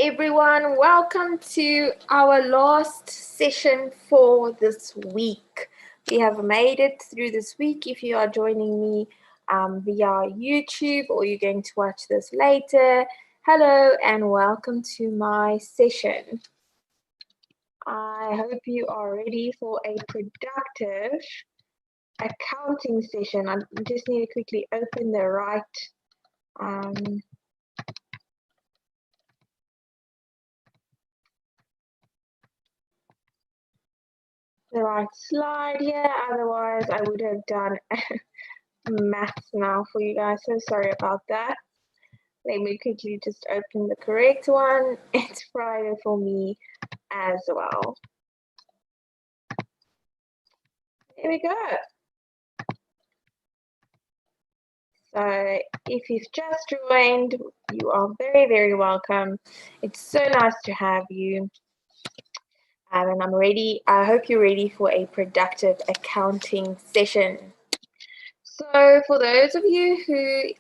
everyone. Welcome to our last session for this week. We have made it through this week. If you are joining me via YouTube or you're going to watch this later, hello and welcome to my session. I hope you are ready for a productive accounting session. I just need to quickly open the right slide here, otherwise I would have done maths now for you guys, so sorry about that. Let me quickly just open the correct one. It's Friday for me as well. Here we go. So if you've just joined, you are very, very welcome. It's so nice to have you. And I'm ready. I hope you're ready for a productive accounting session. So for those of you who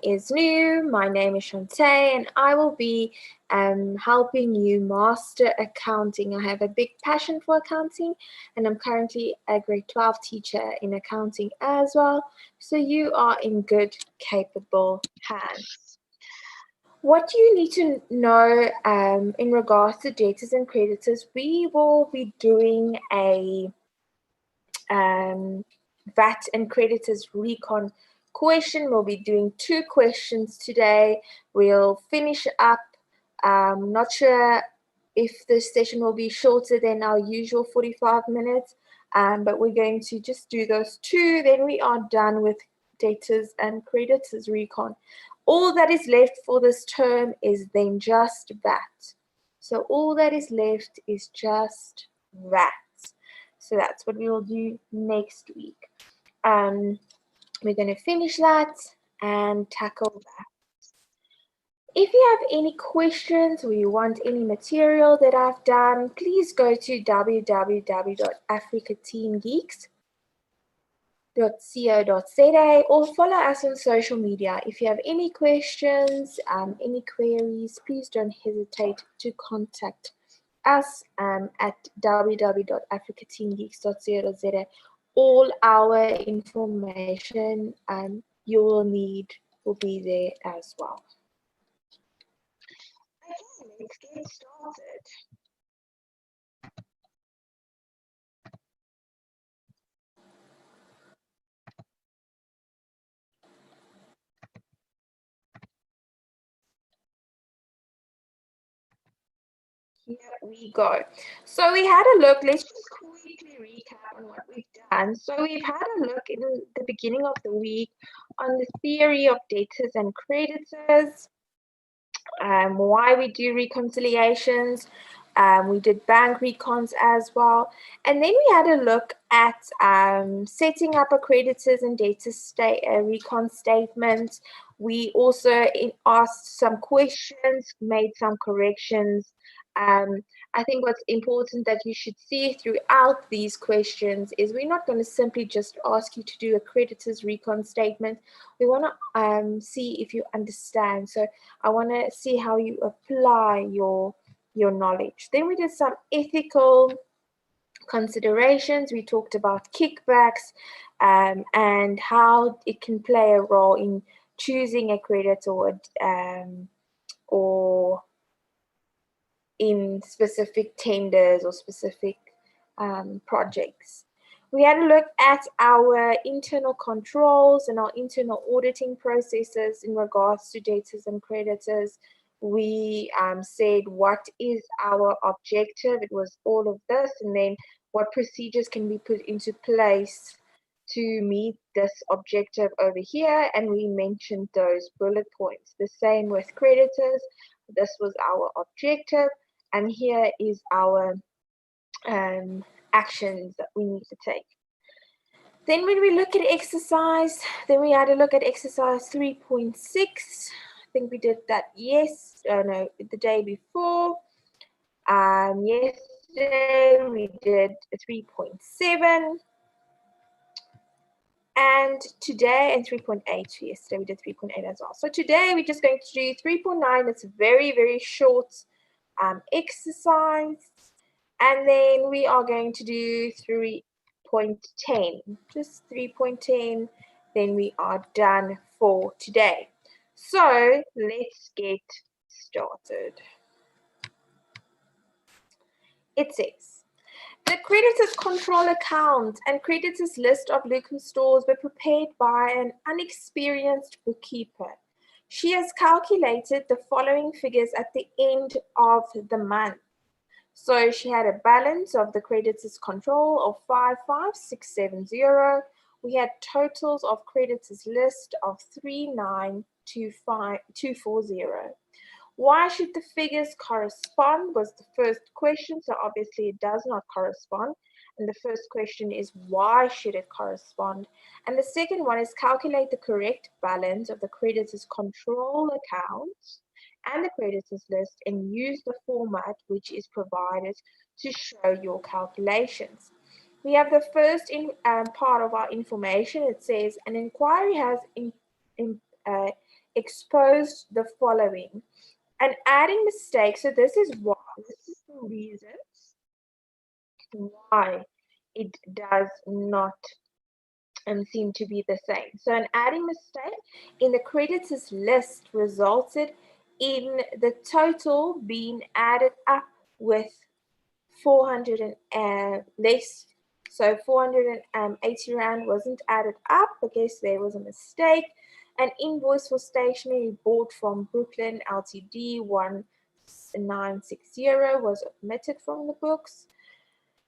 is new, my name is Shantae and I will be helping you master accounting. I have a big passion for accounting and I'm currently a grade 12 teacher in accounting as well. So you are in good, capable hands. What you need to know in regards to debtors and creditors, we will be doing a VAT and creditors recon question. We'll be doing 2 questions today. We'll finish up. Not sure if this session will be shorter than our usual 45 minutes, but we're going to just do those 2. Then we are done with debtors and creditors recon. All that is left for this term is then just VAT. So all that is left is just VAT. So that's what we will do next week. We're going to finish that and tackle that. If you have any questions or you want any material that I've done, please go to www.africateamgeeks.co.za or follow us on social media. If you have any questions, any queries, please don't hesitate to contact us at www.africateamgeeks.co.za. All our information you will need will be there as well. Okay, let's get started. Here we go. So we had a look. Let's just quickly recap on what we've done. So we've had a look in the beginning of the week on the theory of debtors and creditors, why we do reconciliations. We did bank recons as well. And then we had a look at setting up a creditors and debtors recon statement. We also asked some questions, made some corrections. I think what's important that you should see throughout these questions is we're not going to simply just ask you to do a creditors recon statement. We want to see if you understand. So I want to see how you apply your knowledge. Then we did some ethical considerations. We talked about kickbacks and how it can play a role in choosing a creditor or in specific tenders or specific projects. We had a look at our internal controls and our internal auditing processes in regards to debtors and creditors. We said what is our objective. It was all of this, and then what procedures can be put into place to meet this objective over here, and we mentioned those bullet points. The same with creditors. This was our objective, and here is our actions that we need to take. Then when we look at exercise, then we had a look at exercise 3.6. I think we did that the day before. Yesterday we did 3.7. And today, and 3.8, yesterday we did 3.8 as well. So today we're just going to do 3.9. It's very, very short exercise. And then we are going to do 3.10, just 3.10. Then we are done for today. So let's get started. It says, the creditors control account and creditors list of liquor stores were prepared by an unexperienced bookkeeper. She has calculated the following figures at the end of the month. So she had a balance of the creditors control of 55670. We had totals of creditors list of 3925240. Why should the figures correspond was the first question. So obviously it does not correspond. And the first question is why should it correspond? And the second one is calculate the correct balance of the creditors control account and the creditors list and use the format which is provided to show your calculations. We have the first part of our information. It says an inquiry has exposed the following. And adding mistakes, so this is why, this is the reasons why it does not seem to be the same. So an adding mistake in the creditors list resulted in the total being added up with 400 and less. So 480 Rand wasn't added up. I guess there was a mistake. An invoice for stationery bought from Brooklyn Ltd 1960 was omitted from the books.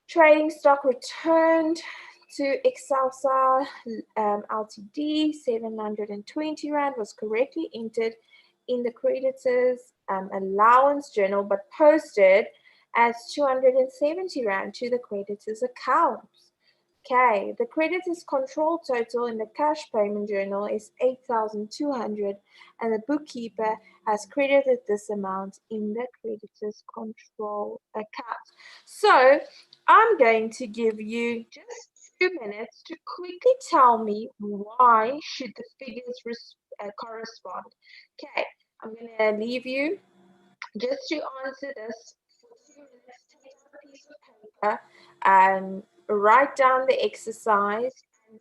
Trading stock returned to Excelsa Ltd 720 Rand was correctly entered in the creditors allowance journal but posted as 270 Rand to the creditors account. Okay, the creditors control total in the cash payment journal is 8,200 and the bookkeeper has credited this amount in the creditors control account. So I'm going to give you just 2 minutes to quickly tell me why should the figures correspond. Okay, I'm going to leave you just to answer this for 2 minutes. Take out a piece of paper and write down the exercise and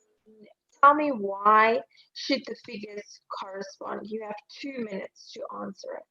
tell me why should the figures correspond. You have 2 minutes to answer it.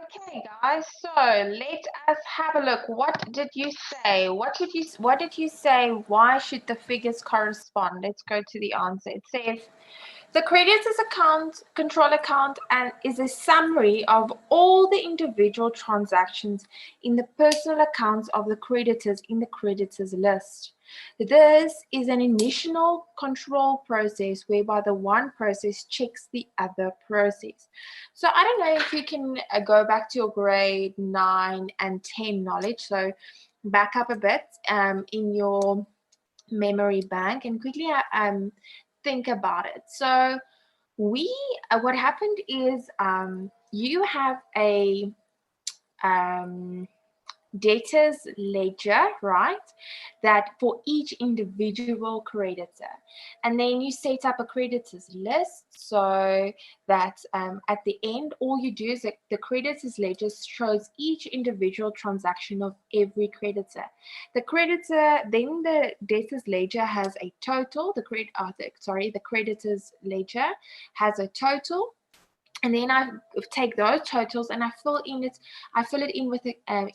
Okay, guys, so let us have a look. What did you say? What did you say? Why should the figures correspond? Let's go to the answer. It says the creditors account, control account, and is a summary of all the individual transactions in the personal accounts of the creditors in the creditors list. This is an initial control process whereby the one process checks the other process. So I don't know if you can go back to your grade 9 and 10 knowledge. So back up a bit in your memory bank and quickly think about it. So we what happened is you have a um, debtors ledger, right? That for each individual creditor. And then you set up a creditors list so that at the end, all you do is that the creditors ledger shows each individual transaction of every creditor. The creditor, then the debtors ledger has a total, the creditors ledger has a total, and then I take those totals and I fill it in with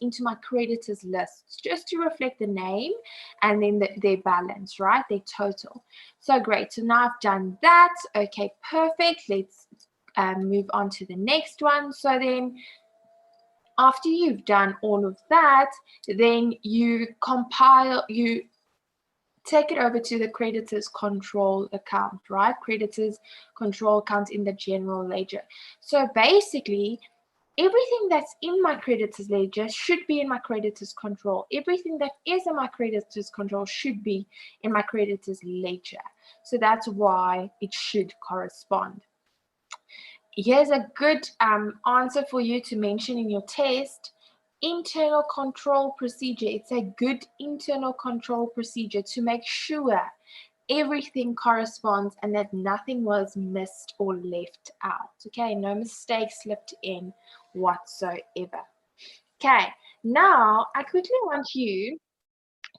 into my creditors list just to reflect the name and then their balance, right? Their total. So great. So now I've done that. Okay, perfect. Let's move on to the next one. So then after you've done all of that, then you take it over to the creditors control account, right? Creditors control account in the general ledger. So basically, everything that's in my creditors ledger should be in my creditors control. Everything that is in my creditors control should be in my creditors ledger. So that's why it should correspond. Here's a good answer for you to mention in your test. Internal control procedure. It's a good internal control procedure to make sure everything corresponds and that nothing was missed or left out. Okay, no mistakes slipped in whatsoever. Okay, now I quickly want you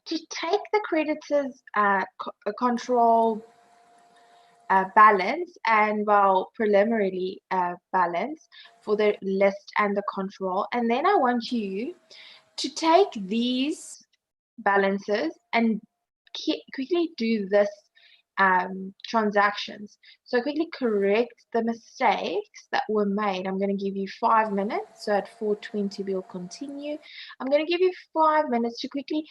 to take the creditors control balance and preliminary balance for the list and the control, and then I want you to take these balances and quickly do this transactions. So quickly correct the mistakes that were made. I'm going to give you 5 minutes. So at 4:20 we'll continue. I'm going to give you 5 minutes to quickly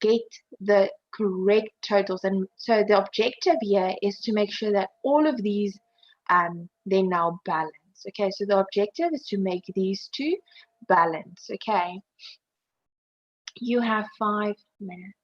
get the correct totals. And so the objective here is to make sure that all of these they're now balanced. Okay, so the objective is to make these two balance. Okay, you have 5 minutes.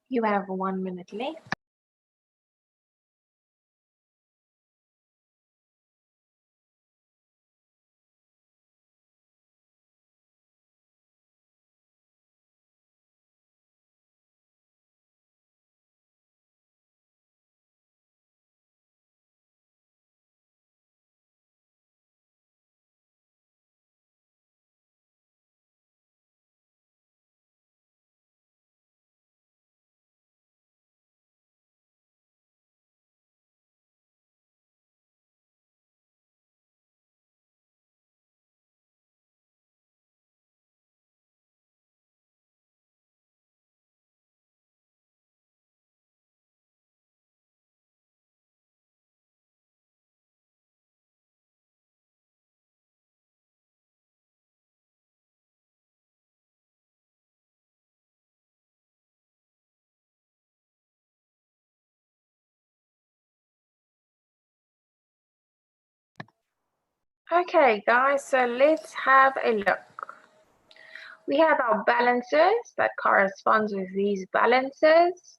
You have 1 minute left. Okay, guys, so let's have a look. We have our balances that corresponds with these balances.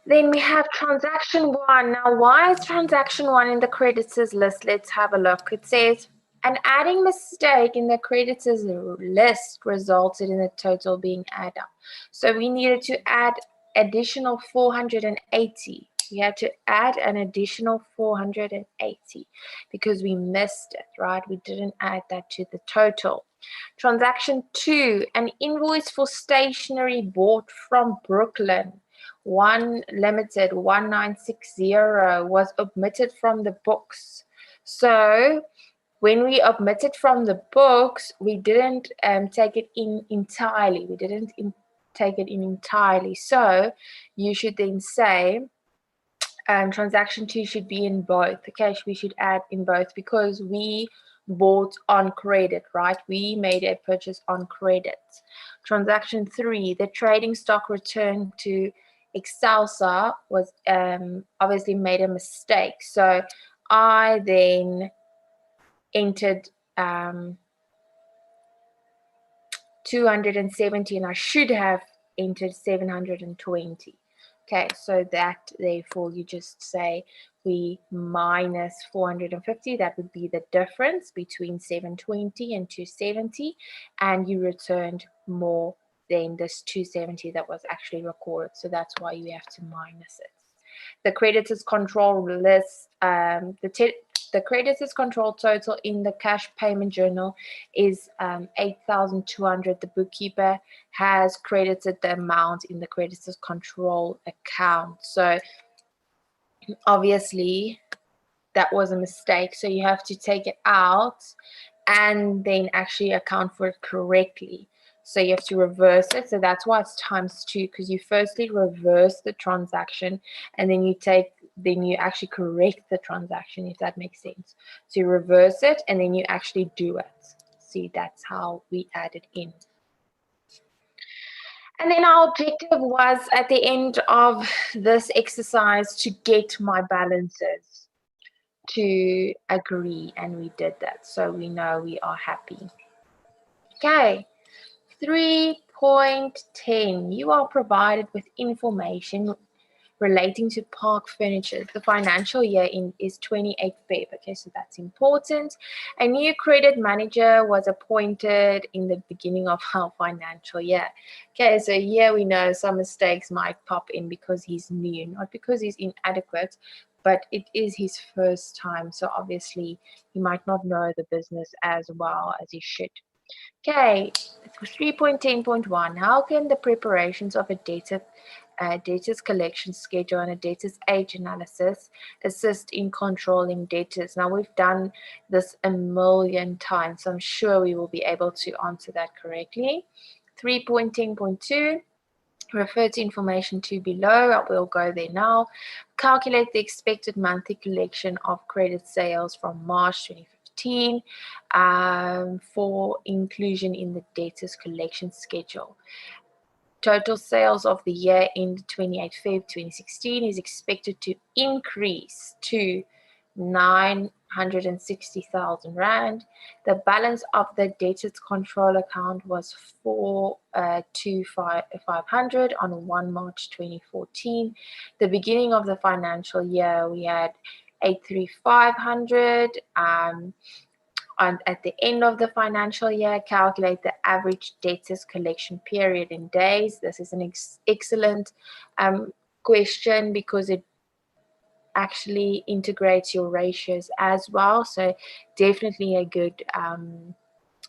Then we have transaction one. Now, why is transaction one in the creditors list? Let's have a look. It says an adding mistake in the creditors list resulted in the total being added up. So we needed to add additional 480. We had to add an additional 480 because we missed it, right? We didn't add that to the total. Transaction two, an invoice for stationery bought from Brooklyn. One limited 1960 was omitted from the books. So when we omitted from the books, we didn't take it in entirely. We didn't take it in entirely. So you should then say transaction two should be in both. Okay, we should add in both because we bought on credit, right? We made a purchase on credit. Transaction three, the trading stock return to Excelsa was obviously made a mistake. So I then entered 270 and I should have entered 720. Okay, so that therefore you just say we minus 450. That would be the difference between 720 and 270, and you returned more than this 270 that was actually recorded. So that's why you have to minus it. The creditors control list, the creditors control total in the cash payment journal is 8,200. The bookkeeper has credited the amount in the creditors control account. So obviously that was a mistake. So you have to take it out and then actually account for it correctly. So you have to reverse it. So that's why it's times two, because you firstly reverse the transaction and then you actually correct the transaction, if that makes sense. So you reverse it and then you actually do it. See, that's how we add it in. And then our objective was at the end of this exercise to get my balances to agree, and we did that. So we know we are happy. Okay, 3.10. You are provided with information relating to park furniture. The financial year is 28th Feb. Okay, so that's important. A new credit manager was appointed in the beginning of our financial year. Okay, so here we know some mistakes might pop in because he's new, not because he's inadequate, but it is his first time. So obviously he might not know the business as well as he should. Okay, 3.10.1. How can the preparations of a debtors collection schedule and a debtors age analysis assist in controlling debtors? Now, we've done this a million times, so I'm sure we will be able to answer that correctly. 3.10.2. Refer to information 2 below. I will go there now. Calculate the expected monthly collection of credit sales from March 2015 for inclusion in the debtors collection schedule. Total sales of the year ended 28 Feb 2016 is expected to increase to 960,000 rand. The balance of the debtors control account was 425,500 on 1 March 2014. The beginning of the financial year, we had 83500. And at the end of the financial year, calculate the average debtors collection period in days. This is an excellent question because it actually integrates your ratios as well. So definitely a good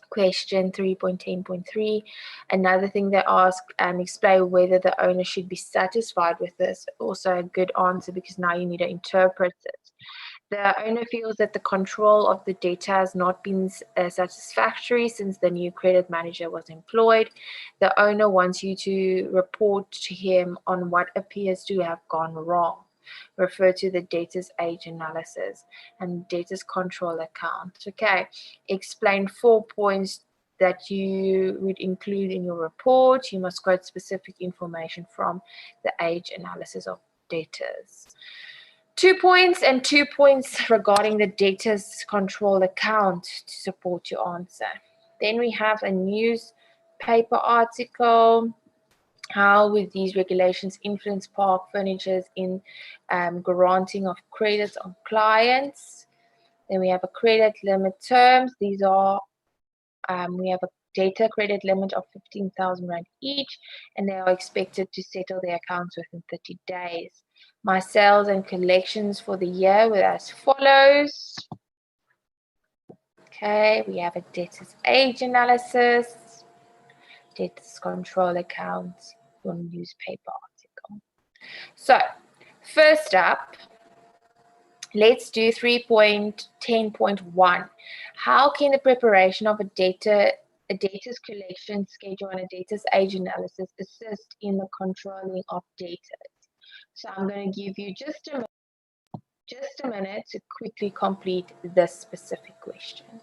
question. 3.10.3. Another thing they ask, explain whether the owner should be satisfied with this. Also a good answer because now you need to interpret it. The owner feels that the control of the data has not been satisfactory since the new credit manager was employed. The owner wants you to report to him on what appears to have gone wrong. Refer to the debtors age analysis and debtors control account. Okay, explain 4 points that you would include in your report. You must quote specific information from the age analysis of debtors. 2 points and 2 points regarding the debtors control account to support your answer. Then we have a newspaper article. How will these regulations influence park furnitures in granting of credits on clients? Then we have a credit limit terms. These are, we have a data credit limit of 15,000 Rand each, and they are expected to settle their accounts within 30 days. My sales and collections for the year were as follows. Okay, we have a debtors age analysis, debtors control accounts, your newspaper article. So, first up, let's do 3.10.1. How can the preparation of a debtors collection schedule and a debtors age analysis assist in the controlling of debtors? So I'm going to give you just a minute to quickly complete this specific question.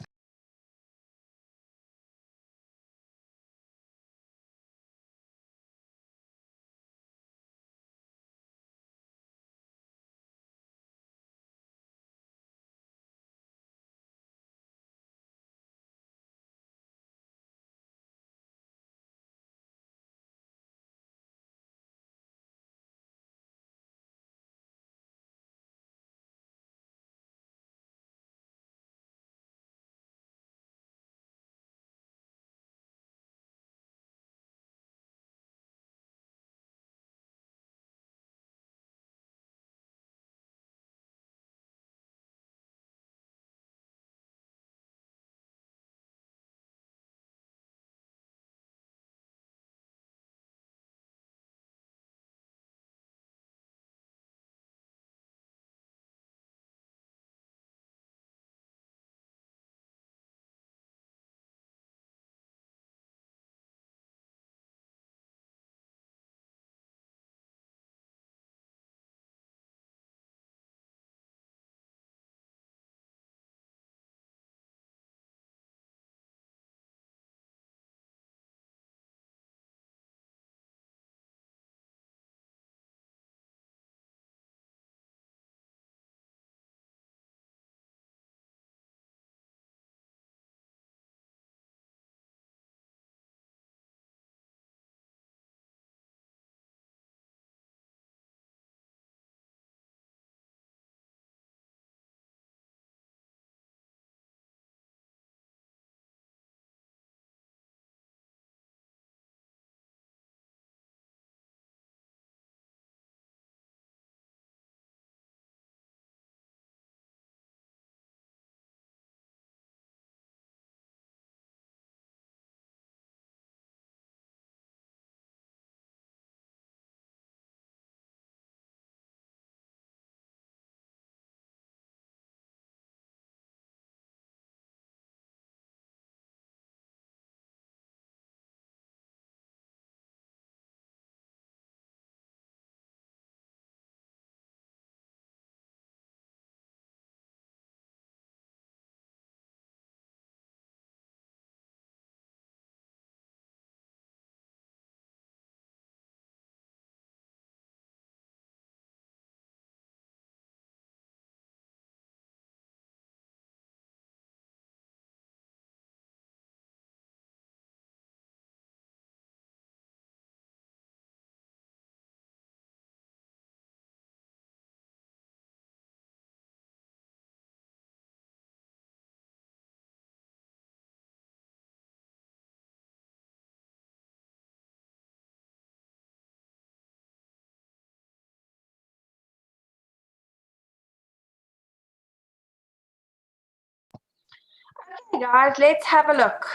Okay, guys, let's have a look.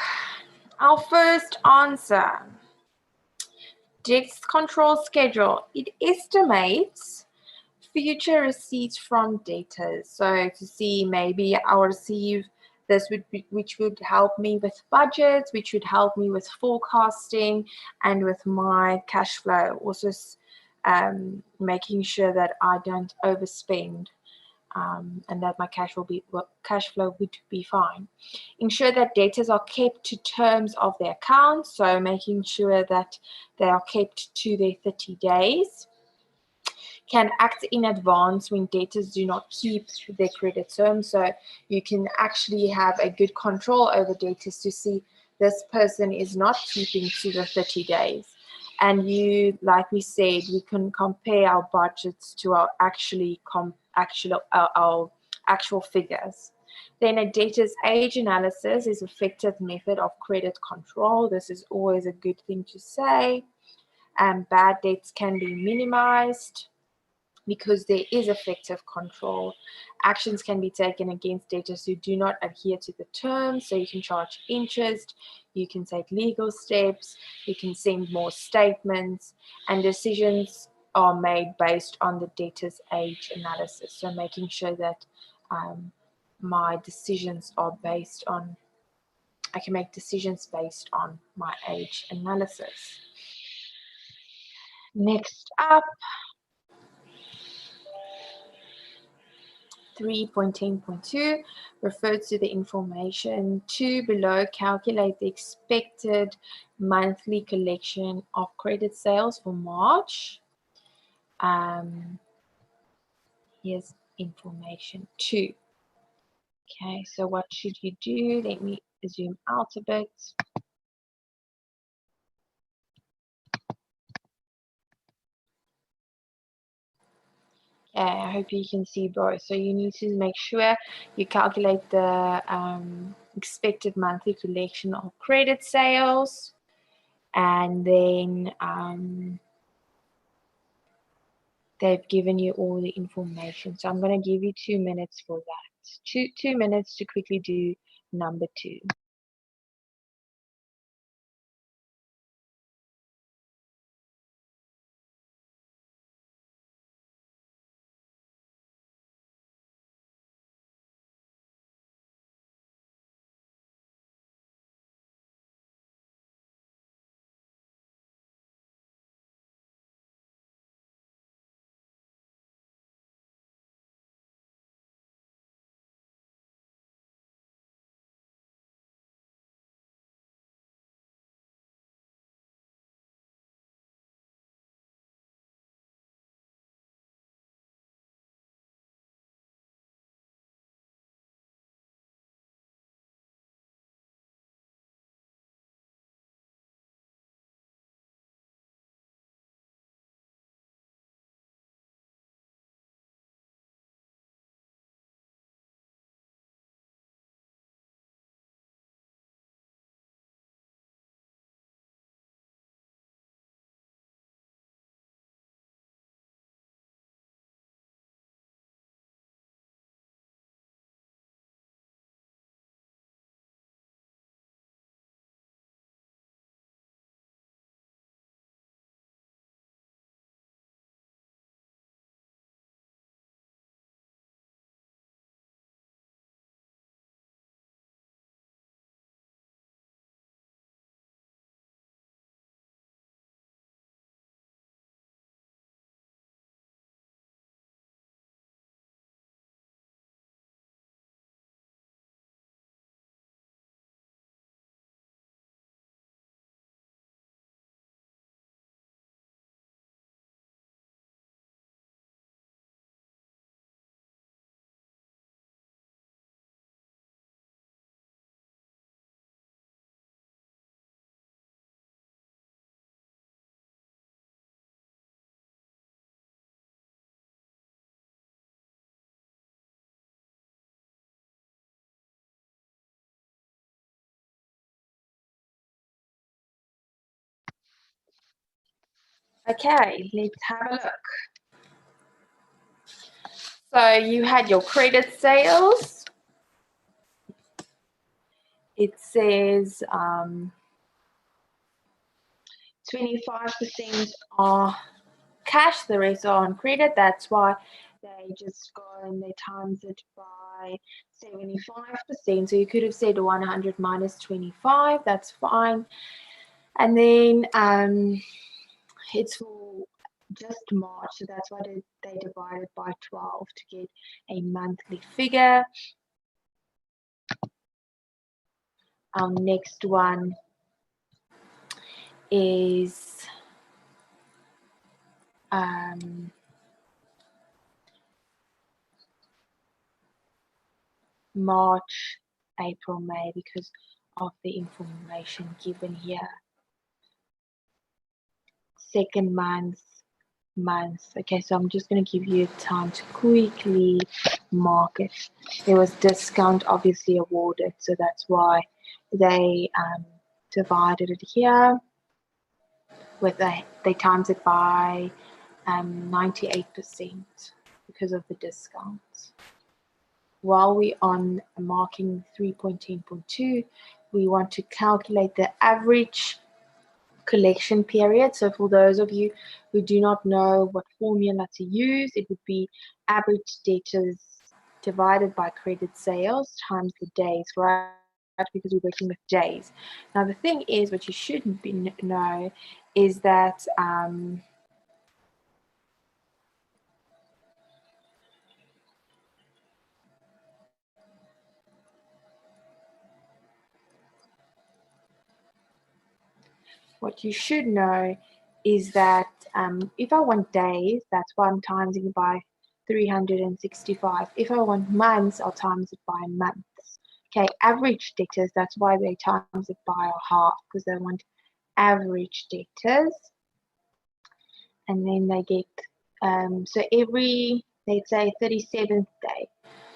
Our first answer. Debts control schedule. It estimates future receipts from debtors. So to see maybe I'll receive this which would help me with budgets, which would help me with forecasting and with my cash flow. Also making sure that I don't overspend. And that my cash flow would be fine. Ensure that debtors are kept to terms of their accounts, so making sure that they are kept to their 30 days. Can act in advance when debtors do not keep their credit terms, so you can actually have a good control over debtors to see this person is not keeping to the 30 days. And you, like we said, we can compare our budgets to our actual figures. Then a debtor's age analysis is an effective method of credit control. This is always a good thing to say. Bad debts can be minimized because there is effective control. Actions can be taken against debtors who do not adhere to the terms, so you can charge interest, you can take legal steps, you can send more statements, and decisions are made based on the debtor's age analysis. So making sure that my decisions are based on, I can make decisions based on my age analysis. Next up, 3.10.2 refers to the information. 2 below, calculate the expected monthly collection of credit sales for March. Here's information 2. Okay, so what should you do? Let me zoom out a bit. Okay, I hope you can see both. So you need to make sure you calculate the expected monthly collection of credit sales, and then they've given you all the information. So I'm going to give you 2 minutes for that. Two minutes to quickly do number 2. Okay, let's have a look. So you had your credit sales. it says 25% are cash, the rest are on credit. That's why they just go and they times it by 75%. So you could have said 100 minus 25, that's fine. And then it's for just March, so that's why they divided by 12 to get a monthly figure. Our next one is March, April, May, because of the information given here. Second month. Okay, so I'm just going to give you time to quickly mark it. There was discount obviously awarded, so that's why they divided it here with they times it by 98% because of the discounts. While we're on marking 3.10.2, we want to calculate the average collection period. So for those of you who do not know what formula to use, it would be average debtors divided by credit sales times the days, right? Because we're working with days. Now the thing is, what you should know is that what you should know is that if I want days, that's why I'm timesing by 365. If I want months, I'll times it by months. Okay, average debtors, that's why they times it by a half, because they want average debtors. And then they get, so every, let's say 37th day.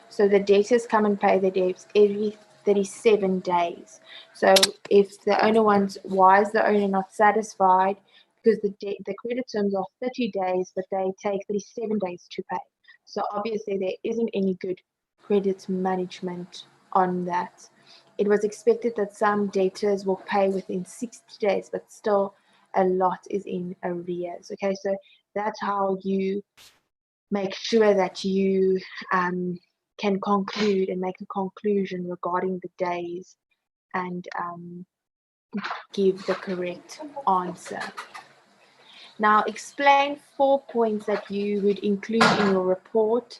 So the debtors come and pay the debts every 37 days. So if the owner wants, why is the owner not satisfied? Because the credit terms are 30 days, but they take 37 days to pay. So obviously there isn't any good credit management on that. It was expected that some debtors will pay within 60 days, but still a lot is in arrears. Okay, so that's how you make sure that you can conclude and make a conclusion regarding the days and give the correct answer. Now explain 4 points that you would include in your report.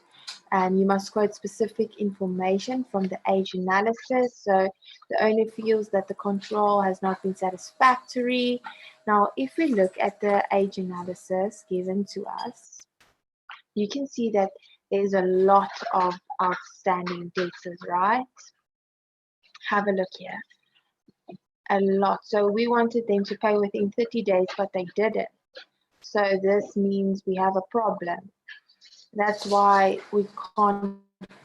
You must quote specific information from the age analysis. So the owner feels that the control has not been satisfactory. Now, if we look at the age analysis given to us, you can see that there's a lot of outstanding debtors, right? Have a look here. A lot. So we wanted them to pay within 30 days, but they didn't. So this means we have a problem. That's why we can't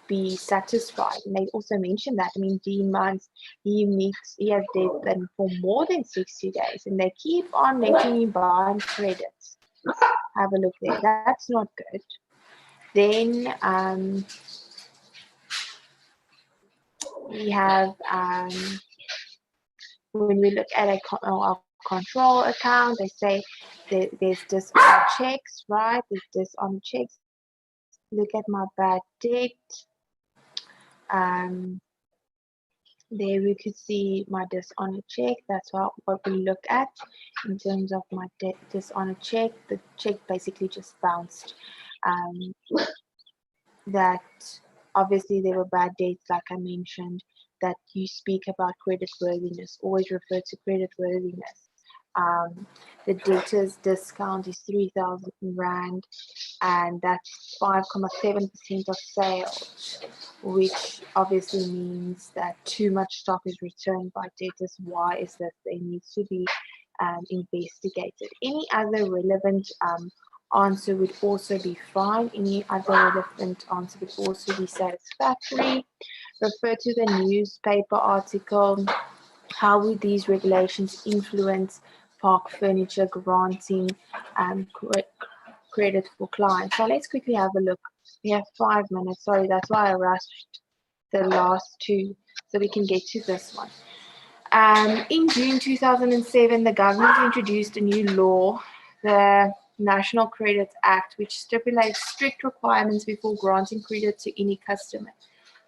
be satisfied. And they also mentioned that. I mean, D months, he has debt for more than 60 days, and they keep on letting him buy on credits. Have a look there. That's not good. Then we have when we look at our control account, they say there's this on checks, right? There's this on checks. Look at my bad debt. There we could see my dishonor check. That's what we look at in terms of my dishonor check. The check basically just bounced. That obviously there were bad debts, like I mentioned, that you speak about credit worthiness. Always refer to credit worthiness. The debtors discount is 3,000 Rand, and that's 5.7% of sales, which obviously means that too much stock is returned by debtors. Why is that? They need to be investigated. Any other relevant answer would also be fine. Any other relevant answer would also be satisfactory. Refer to the newspaper article. How would these regulations influence park furniture granting credit for clients? So let's quickly have a look. We have 5 minutes. Sorry, that's why I rushed the last two. so we can get to this one. In June 2007, the government introduced a new law, the National Credit Act, which stipulates strict requirements before granting credit to any customer.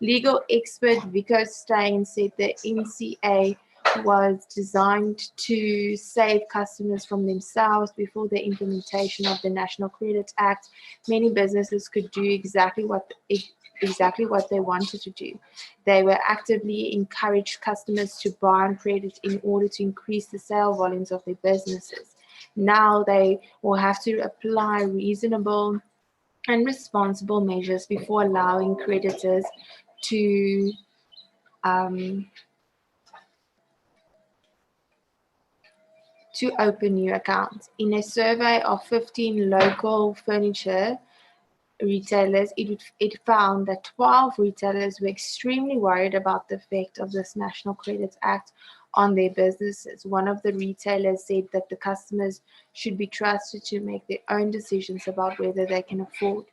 Legal expert Vico Stein said the NCA was designed to save customers from themselves. Before the implementation of the National Credit Act, many businesses could do exactly what they wanted to do. They were actively encouraged customers to buy on credit in order to increase the sale volumes of their businesses. Now they will have to apply reasonable and responsible measures before allowing creditors to open new accounts. In a survey of 15 local furniture retailers, it found that 12 retailers were extremely worried about the effect of this National Credit Act on their businesses. One of the retailers said that the customers should be trusted to make their own decisions about whether they can afford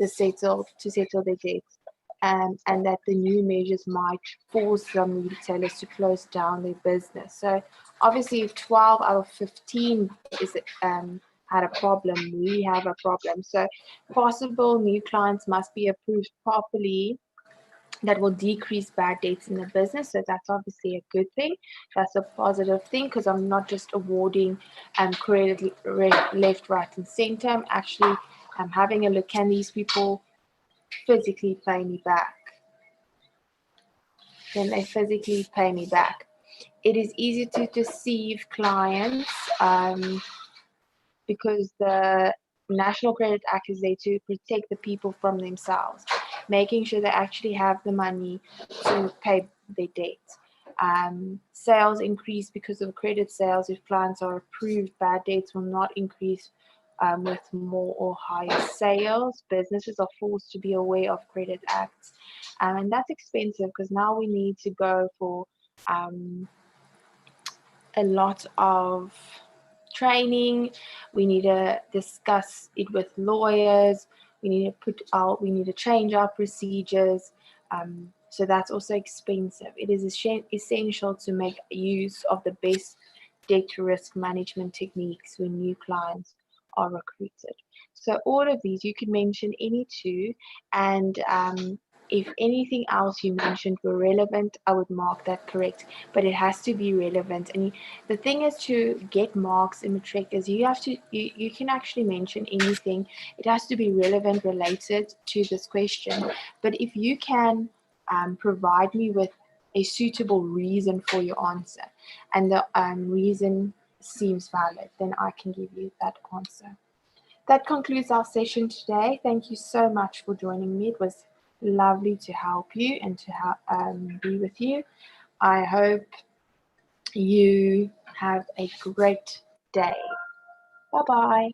to settle their debts, and that the new measures might force some retailers to close down their business. So obviously, if 12 out of 15 had a problem, we have a problem. So possible new clients must be approved properly. That will decrease bad debts in the business. So that's obviously a good thing. That's a positive thing, because I'm not just awarding credit left, right, and center. I'm actually having a look, can these people physically pay me back? Can they physically pay me back? It is easy to deceive clients because the National Credit Act is there to protect the people from themselves, making sure they actually have the money to pay their debts. Sales increase because of credit sales. If clients are approved, bad debts will not increase with more or higher sales. Businesses are forced to be aware of credit acts, and that's expensive because now we need to go for a lot of training. We need to discuss it with lawyers. We need to change our procedures. So that's also expensive. It is essential to make use of the best debt risk management techniques when new clients are recruited. So all of these, you could mention any two, and if anything else you mentioned were relevant, I would mark that correct, but it has to be relevant. And the thing is, to get marks in matric is you can actually mention anything. It has to be relevant, related to this question. But if you can provide me with a suitable reason for your answer, and the reason seems valid, then I can give you that answer. That concludes our session today. Thank you so much for joining me. It was lovely to help you and to be with you. I hope you have a great day. Bye-bye.